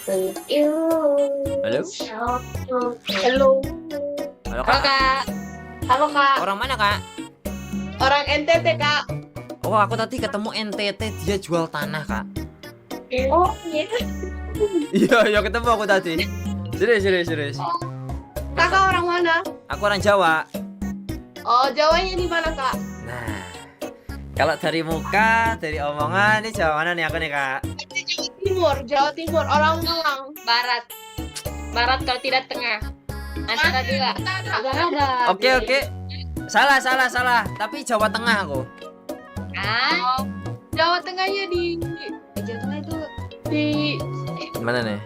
Halo? Halo. Halo Halo kak? kak, Halo kak. Orang mana kak? Orang NTT kak. Oh aku tadi ketemu NTT, dia jual tanah kak. Oh iya. Iya ketemu aku tadi. Serius. Kakak orang mana? Aku orang Jawa. Oh Jawanya di mana kak? Nah, kalau dari muka, dari omongan, ini Jawa mana nih aku nih kak? Jawa Timur. Orang Malang. barat. Barat kalau tidak tengah. Antara dua. Agak ada. Oke. Salah. Tapi Jawa Tengah aku. Ah, Jawa Tengahnya di Jawa Tengah itu Mana nih?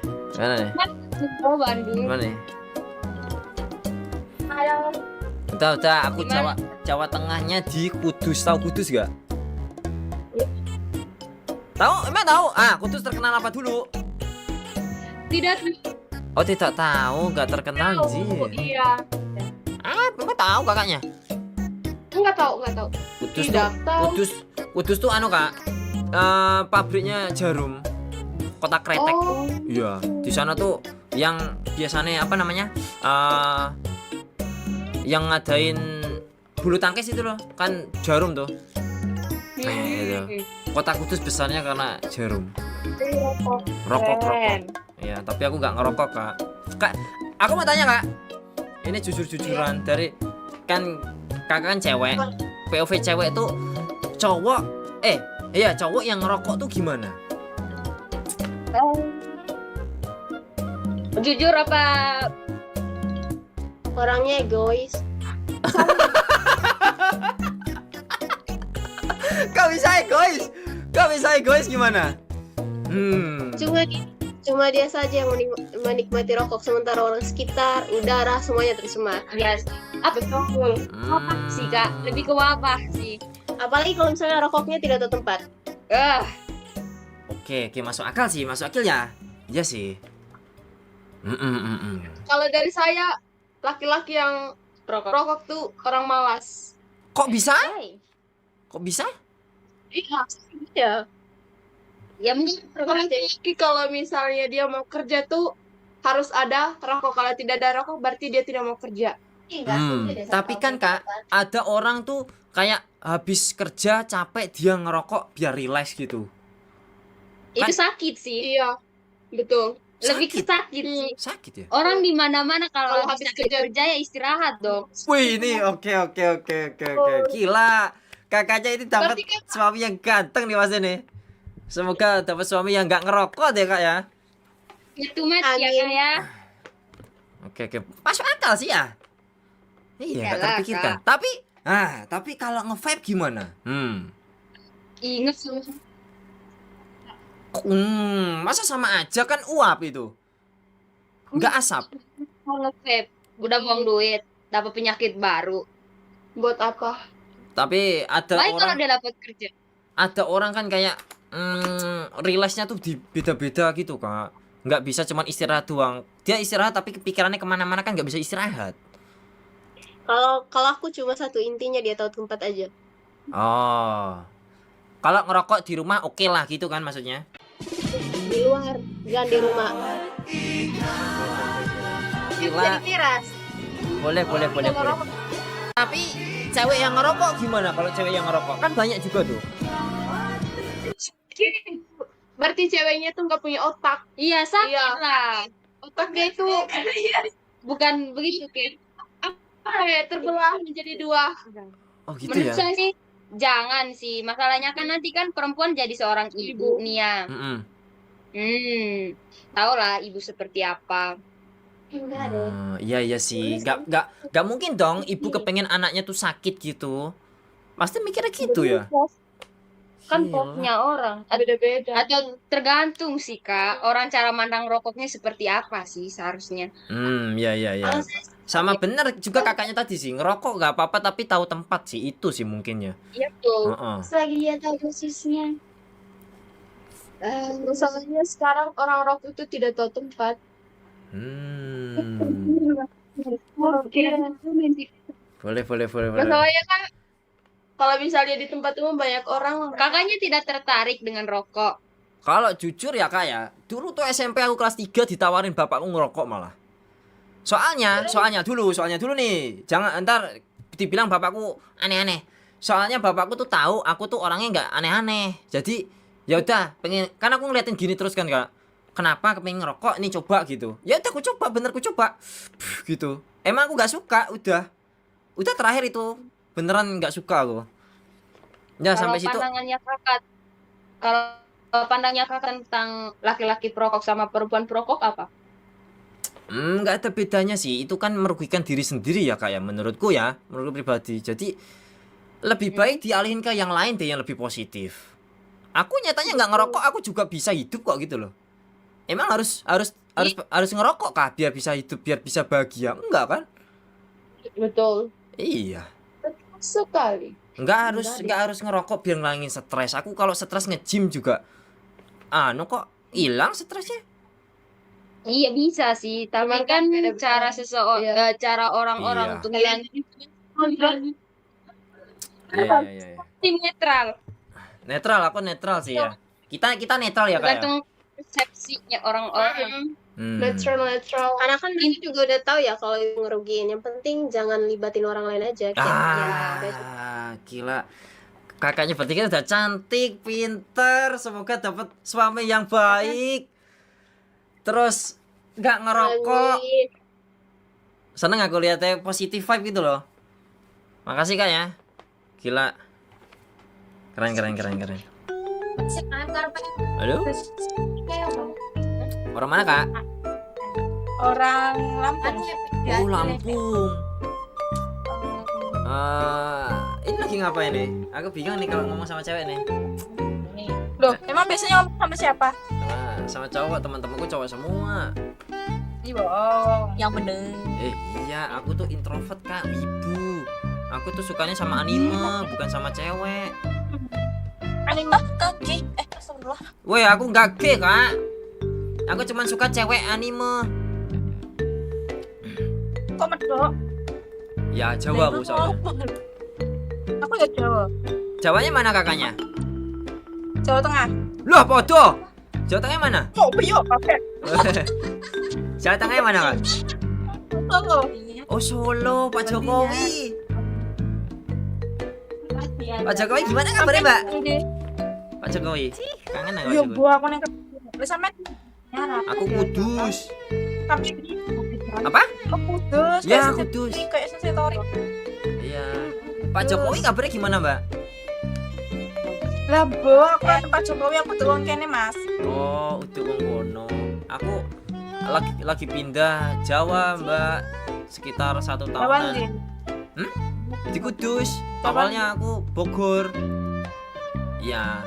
oh Bandung. Mana nih? Halo. Udah. Aku Gimana? Jawa Tengahnya di Kudus. Tahu Kudus gak? Tahu? Emang tahu? Kudus terkenal apa dulu? Tidak. Oh tidak tahu, nggak terkenal Oh, Ji. iya. Emang tahu kakaknya? Enggak tahu. Kudus Tidak tuh, tahu. Kudus tuh kak, pabriknya jarum, kota kretek. Oh. Iya, di sana tuh yang biasanya apa namanya, yang ngadain bulu tangkis itu loh, kan jarum tuh. Nah, itu. Kota Kudus besarnya karena jarum. Rokok. Iya, tapi aku nggak ngerokok kak. Kak, aku mau tanya kak. Ini jujur-jujuran dari kan kakak kan cewek. POV cewek tuh cowok. Cowok yang ngerokok tuh gimana? Jujur apa? Orangnya egois. Kau bisa egois gimana? Cuma dia saja yang menikmati rokok, sementara orang sekitar, udara semuanya tercemar. Yes. Apa Betul. wabah sih kak? Lebih ke wabah sih. Apalagi kalau misalnya rokoknya tidak tahu tempat. Oke, masuk akal ya. Iya sih. Kalau dari saya, laki-laki yang rokok tuh orang malas. Kok bisa? Hai. Iya. Ya mungkin Laki-laki kalau misalnya dia mau kerja tuh harus ada rokok. Kalau tidak ada rokok berarti dia tidak mau kerja. Tapi kan kak, ada orang tuh kayak habis kerja capek dia ngerokok biar relax gitu. itu sakit sih. Iya, betul. Lebih ke sakit sih. Sakit ya? Orang di mana-mana kalau Kalau habis habis kerja- kerja ya istirahat dong. Wih ini oke. Gila, kakaknya ini dapat Berarti kan- suami yang ganteng nih mas ini. Semoga dapat suami yang nggak ngerokok deh kak ya. Itu mas ya Amin. kak ya. Oke, masuk akal sih ya. Iya, nggak Iyalah, terpikirkan. Tapi kalau nge-vape gimana? Ingat sama Masa sama aja kan uap itu. Nggak asap. vape. Udah buang duit, dapat penyakit baru. Buat apa? Tapi Baik kalau dia dapat kerja. ada orang kan kayak relaxnya tuh di beda-beda gitu kak. Nggak bisa cuman istirahat doang. Dia istirahat tapi pikirannya kemana-mana kan nggak bisa istirahat. Kalau aku cuma satu, intinya dia tahu tempat aja. Oh, kalau ngerokok di rumah oke lah gitu kan maksudnya. Di luar, jangan di rumah. Gila. Jadi tiras. Boleh. Tapi cewek yang ngerokok gimana? Kalau cewek yang ngerokok kan banyak juga tuh. Berarti ceweknya tuh nggak punya otak. Iya sakit Iya. lah. Otaknya itu Bukan begitu Kit. terbelah menjadi dua. Oh gitu Menurut ya. saya sih jangan sih. Masalahnya kan nanti kan perempuan jadi seorang ibu nih ya. Tahu lah ibu seperti apa. Iya sih. Nggak mungkin dong ibu kepengen anaknya tuh sakit gitu. Pasti mikirnya gitu ya. Kan Gila. popnya orang. Beda-beda. Atau tergantung sih kak. Orang cara mandang rokoknya seperti apa sih seharusnya. Iya. Sama bener juga kakaknya tadi sih, ngerokok nggak apa-apa tapi tahu tempat sih, itu sih mungkin ya. Iya tuh. Selagi dia tahu dosisnya. Masalahnya sekarang orang rokok itu tidak tahu tempat. Boleh. Masalahnya kan kalau misalnya di tempat umum banyak orang, Kakaknya tidak tertarik dengan rokok. Kalau jujur ya kak ya, dulu tuh SMP aku kelas 3 ditawarin bapakku ngerokok malah. Soalnya dulu nih, jangan entar dibilang bapakku aneh-aneh. Soalnya bapakku tuh tahu aku tuh orangnya nggak aneh-aneh. Jadi ya udah, pengen kan aku ngeliatin gini terus kan kak. Kenapa kepengen ngerokok? Ini coba gitu. Ya udah aku coba, bener aku coba. Gitu. Emang aku nggak suka, udah terakhir itu beneran nggak suka aku. Ya Kalau sampai situ. kalau pandangnya kakak tentang laki-laki perokok sama perempuan perokok apa? Nggak ada bedanya sih. Itu kan merugikan diri sendiri ya kak ya. Menurutku ya, menurut pribadi. Jadi lebih baik dialihin ke yang lain deh yang lebih positif. Aku nyatanya nggak ngerokok, aku juga bisa hidup kok gitu loh. Emang harus ngerokok kah biar bisa hidup, biar bisa bahagia? Enggak kan? Betul. Iya. Betul sekali. Enggak harus ngerokok biar ngilangin stres. Aku kalau stres nge-gym juga kok hilang stresnya. Iya bisa sih, tapi Emang kan beda-beda. cara Iya. cara orang-orang Iya. untuk ngilangin Iya. tim netral, Netral, aku netral sih ya. Kita netral ya kak ya. tergantung persepsinya orang-orang. Netral. Karena kan mereka juga udah tahu ya kalau itu ngerugiin. Yang penting jangan libatin orang lain aja. Kayak Gila. Kakaknya berarti kan udah cantik, pinter, semoga dapat suami yang baik. Terus nggak ngerokok. Seneng aku lihatnya positif vibe gitu loh. Makasih kak ya. Gila. Keren. Halo? Orang mana kak? Orang Lampung. Oh Lampung. Ini lagi ngapain nih? Aku bingung nih kalau ngomong sama cewek nih. Loh, emang biasanya ngomong sama siapa? Sama cowok, teman-temanku cowok semua. Ih, bohong. Yang bener. Iya, aku tuh introvert kak, wibu. Aku tuh sukanya sama anime, bukan sama cewek. Anime kaki. Astagfirullah. Woi, aku nggak gay kak. Aku cuma suka cewek anime. Kok medok? Ya Jawa aku soalnya. Aku ya Jawa. Jawanya mana kakaknya? Jawa Tengah. Loh, podo. Jawa Tengah mana? Oh, biyo, oke. Jawa Tengah mana kak? Solo. Oh Solo, Pak Jokowi. Pak Jokowi gimana kabarnya mbak? Pak Jokowi. Kangen aku Pak Yo, Jokowi. gua aku ning sampe Aku Kudus. tapi Apa? Kudus. Ya Kudus. Kayak sensitori. Iya. Pak Jokowi kabarnya gimana mbak? Lah, Bo, aku kan Pak Jokowi aku tuh kene, Mas. Oh, udah wong kono. Aku lagi pindah Jawa, Mbak. Sekitar 1 Jawa tahunan. ndi? Di Kudus. Jawa Awalnya aku Bogor. Iya.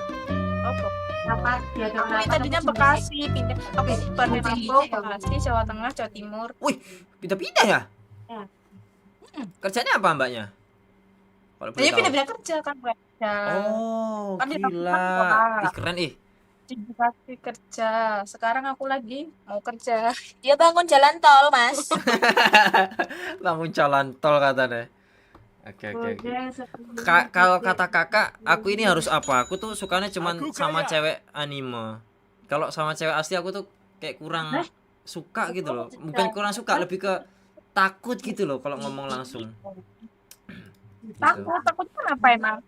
Apa? Aku tadinya Bekasi, pindah. Aku Purwokerto, Bekasi, Jawa Tengah, Jawa Timur. Wih, pindah-pindah ya? Ya. Kerjanya apa mbaknya? Kalau boleh Jadi tahu. pindah-pindah kerja kan kerja. Oh, Kan di gila. Lampung, Ih, keren ih. Di Bekasi kerja. Sekarang aku lagi mau kerja. Dia bangun jalan tol, Mas. Bangun jalan tol katanya. Oke. Kalau kata kakak, aku ini harus apa? Aku tuh sukanya cuman sama cewek anime. Kalau sama cewek asli aku tuh kayak kurang suka gitu loh. Bukan kurang suka, lebih ke takut gitu loh kalau ngomong langsung. Gitu. Takut kenapa emang?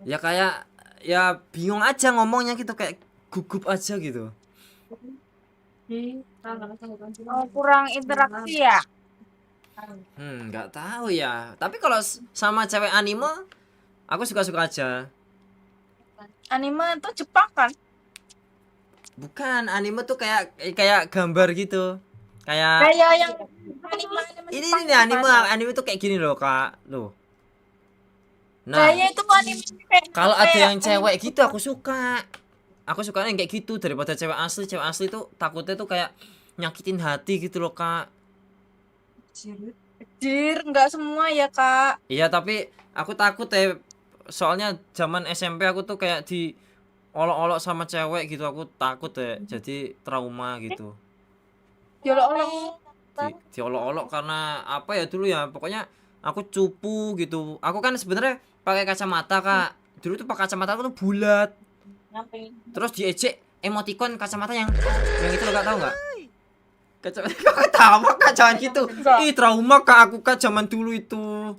Ya kayak ya bingung aja ngomongnya gitu, kayak gugup aja gitu. Oh, kurang interaksi ya? Nggak tahu ya. Tapi kalau sama cewek anime, aku suka-suka aja. Anime itu Jepang kan? Bukan, anime tuh kayak gambar gitu. Kayak Kayak yang anime ini Jepang nih gimana? anime tuh kayak gini loh, Kak. Loh. Nah, Kayak itu anime kayak kalau ada kayak yang cewek gitu aku suka. Aku sukanya yang kayak gitu daripada cewek asli. Cewek asli tuh takutnya tuh kayak nyakitin hati gitu loh, Kak. Anjir, nggak semua ya, Kak. Iya, tapi aku takut ya. Soalnya zaman SMP aku tuh kayak di olok-olok sama cewek gitu, aku takut ya. Jadi trauma gitu. Diolok-olok. Diolok-olok karena apa ya dulu ya, pokoknya aku cupu gitu. Aku kan sebenarnya pakai kacamata, Kak. Dulu tuh pakai kacamata aku tuh bulat. Terus diejek emoticon kacamata yang itu lo gak tahu nggak? Kacamata kok ketawa kak, jangan gitu. Ih trauma kak aku kak zaman dulu itu.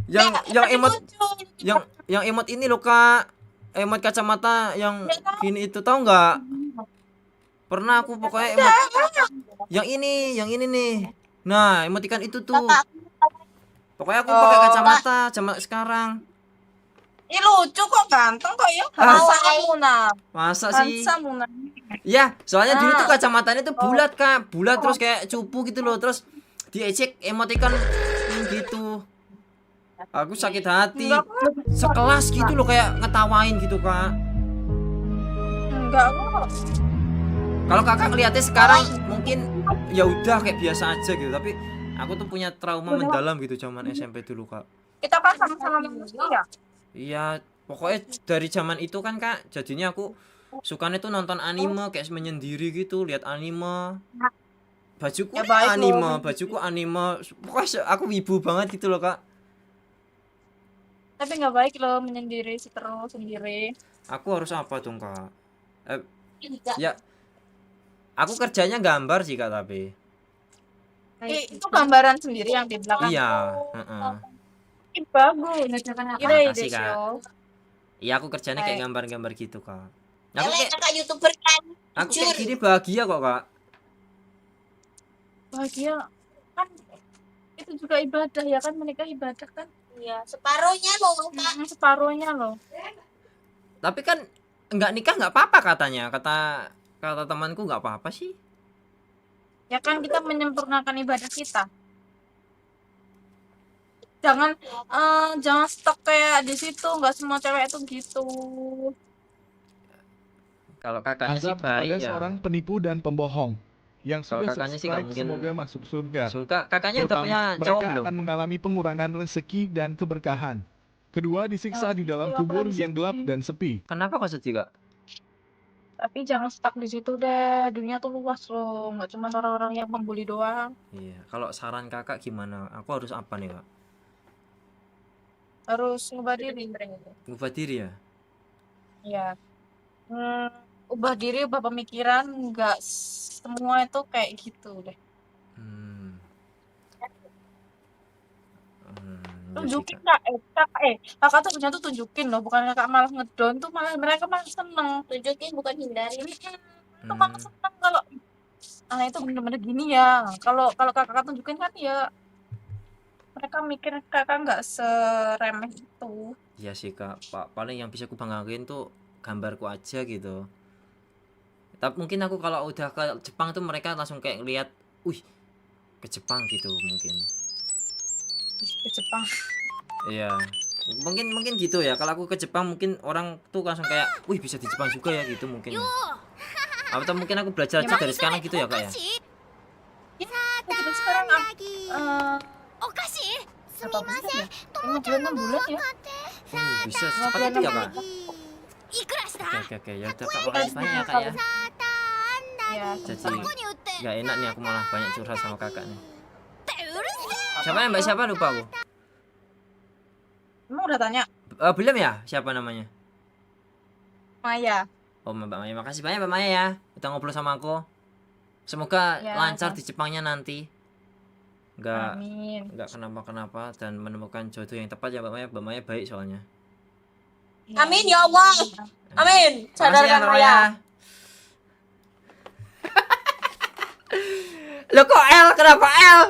Yang emot yang emot ini loh kak, emot kacamata yang gini itu tahu nggak? Pernah aku pokoknya emot yang ini nih. Nah emoticon itu tuh. Pokoknya aku pakai kacamata zaman sekarang. Ih lucu kok, ganteng kok ya. Masa sih? Handsome Muna. Ya, soalnya dulu tuh kacamatanya tuh bulat kak, bulat terus kayak cupu gitu loh, terus diejek emoticon gitu. Aku sakit hati, sekelas gitu loh kayak ngetawain gitu kak. Enggak kok. Kalau kakak ngeliatnya sekarang mungkin ya udah kayak biasa aja gitu, tapi aku tuh punya trauma mendalam gitu zaman SMP dulu kak. Kita kan sama-sama manusia. Iya, pokoknya dari zaman itu kan kak, jadinya aku sukanya tuh nonton anime kayak menyendiri gitu, lihat anime. Bajuku Ya, baik anime, loh. bajuku anime. Pokoknya aku wibu banget gitu loh kak. Tapi nggak baik loh menyendiri terus sendiri. Aku harus apa dong kak? Ya, aku kerjanya gambar sih kak tapi. Itu gambaran sendiri yang di belakang. Iya, heeh. Ih, bagus. Ide Makasih, Kak. show. Iya aku kerjanya kayak Baik. gambar-gambar gitu kak. Aku kakak YouTuber kan. Aku kayak gini bahagia kok kak. Bahagia kan itu juga ibadah ya kan, menikah ibadah kan. Iya, separuhnya loh kak. Separuhnya loh. Tapi kan nggak nikah nggak apa-apa katanya, kata temanku nggak apa-apa sih. Ya kan kita menyempurnakan ibadah kita. Jangan stuck kayak di situ, nggak semua cewek itu gitu. Kalau kakak sih Azab baik pada ya. seorang penipu dan pembohong yang Kalau sudah kakaknya sih nggak subscribe mungkin. semoga masuk surga. Kakaknya udah Pertama, punya mereka cowok belum? akan mengalami pengurangan rezeki dan keberkahan. Kedua, disiksa di dalam kubur yang gelap dan sepi. Kenapa kok sedih kak? Tapi jangan stuck di situ deh. Dunia tuh luas loh, nggak cuma orang-orang yang membuli doang. Iya. Kalau saran kakak gimana? Aku harus apa nih kak? Harus ngubah diri. Ubah diri ya? Iya. Ubah diri, ubah pemikiran, nggak semua itu kayak gitu deh. Hmm. Ya sih, Tunjukin Kak. kakak tuh punya tuh tunjukin loh, bukan kakak malah ngedon tuh, malah mereka malah seneng. Tunjukin bukan hindari. Itu malah seneng kalau itu bener-bener gini ya. Kalau kakak tunjukin kan ya mereka mikir kakak nggak seremeh itu. Iya sih kak. Paling yang bisa aku banggain tuh gambarku aja gitu. Tapi mungkin aku kalau udah ke Jepang tuh mereka langsung kayak ngeliat, wih ke Jepang gitu mungkin. Ke Jepang. Iya. Mungkin gitu ya. Kalau aku ke Jepang mungkin orang tuh langsung kayak, wih bisa di Jepang juga ya gitu mungkin. Atau mungkin aku belajar aja dari sekarang gitu ya kak ya. Jadi sekarang berapa bulan ya? 5 bulan 6 bulan ya. Oh, bisa secepat itu ya kak. Oke ya udah kak, makasih banyak ya kak ya. Ya. Jadi nggak enak nih aku malah banyak curhat sama kakak nih. Siapa ya mbak, siapa lupa aku. Emang udah tanya? Belum ya siapa namanya? Maya. Oh Mbak Maya, makasih banyak Mbak Maya ya udah ngobrol sama aku. Semoga Ya, lancar di Jepangnya nanti. Amin. Nggak kenapa-kenapa dan menemukan jodoh yang tepat ya Mbak Maya. Mbak Maya baik soalnya. Amin ya Allah. Amin. Makasih ya Sadarkan Mbak saya. Maya. Loh kok L? Kenapa L?